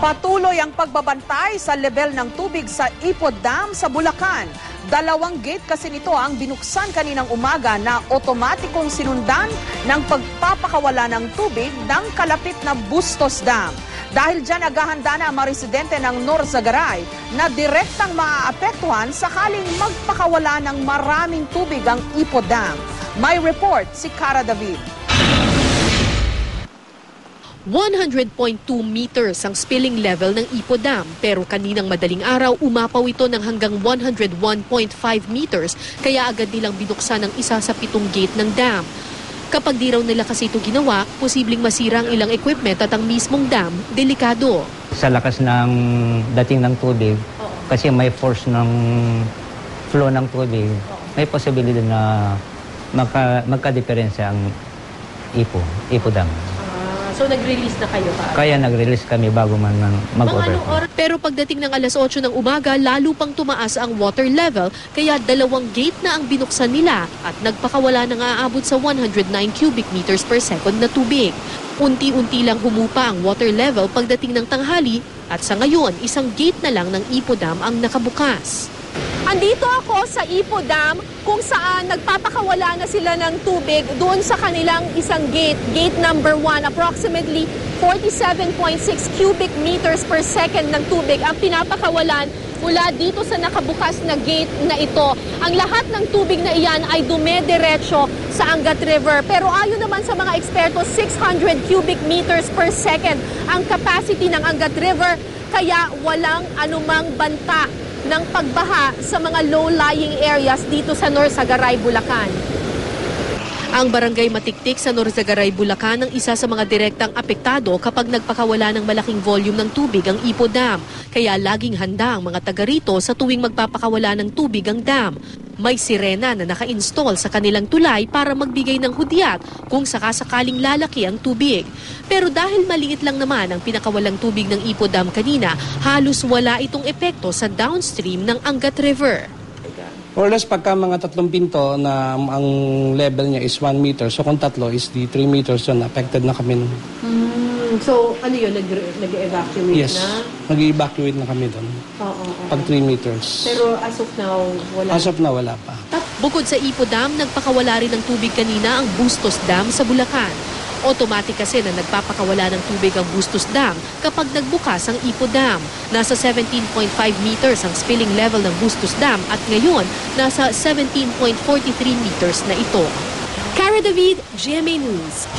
Patuloy ang pagbabantay sa level ng tubig sa Ipod Dam sa Bulacan. 2 gate kasi nito ang binuksan kaninang umaga na otomatikong sinundan ng pagpapakawala ng tubig ng kalapit na Bustos Dam. Dahil dyan naghahanda na ang mga residente ng Norzagaray na direktang maaapektuhan sakaling magpakawala ng maraming tubig ang Ipod Dam. May report si Cara David. 100.2 meters ang spilling level ng Ipod Dam, pero kaninang madaling araw umapaw ito ng hanggang 101.5 meters, kaya agad nilang binuksan ang isa sa 7 gate ng dam. Kapag di raw nila kasi ito ginawa, posibleng masira ang ilang equipment at ang mismong dam, delikado. Sa lakas ng dating ng tubig, kasi may force ng flow ng tubig, may posibilidad na magka-diferensya ang Ipod Dam. So nag-release na kayo pa? Kaya nag-release kami bago man mag-overflow. Pero pagdating ng alas 8 ng umaga, lalo pang tumaas ang water level, kaya 2 gate na ang binuksan nila at nagpakawala ng aabot sa 109 cubic meters per second na tubig. Unti-unti lang humupa ang water level pagdating ng tanghali at sa ngayon, 1 gate na lang ng Ipod Dam ang nakabukas. Andito ako sa Ipod Dam kung saan nagpapakawala na sila ng tubig doon sa kanilang isang gate, gate number 1, approximately 47.6 cubic meters per second ng tubig ang pinapakawalan mula dito sa nakabukas na gate na ito. Ang lahat ng tubig na iyan ay dumediretso sa Angat River. Pero ayon naman sa mga eksperto, 600 cubic meters per second ang capacity ng Angat River, kaya walang anumang banta ng pagbaha sa mga low-lying areas dito sa Norzagaray, Bulacan. Ang barangay Matiktik sa Norzagaray, Bulacan ang isa sa mga direktang apektado kapag nagpakawala ng malaking volume ng tubig ang Ipod Dam. Kaya laging handa ang mga taga rito sa tuwing magpapakawala ng tubig ang dam. May sirena na naka-install sa kanilang tulay para magbigay ng hudyat kung sakasakaling lalaki ang tubig. Pero dahil maliit lang naman ang pinakawalang tubig ng Ipod Dam kanina, halos wala itong epekto sa downstream ng Angat River. Or less pagka mga 3 pinto na ang level niya is 1 meter, so kung 3 is the 3 meters yun, affected na kami. So ano yun, nag-evacuate Yes, na? nag-evacuate na kami doon. Pag 3 meters. Pero as of now, wala. As of now, wala pa. Bukod sa Ipod Dam, nagpakawala rin ng tubig kanina ang Bustos Dam sa Bulacan. Automatic kasi na nagpapakawala ng tubig ang Bustos Dam kapag nagbukas ang Ipod Dam. Nasa 17.5 meters ang spilling level ng Bustos Dam at ngayon nasa 17.43 meters na ito. Cara David, GMA News.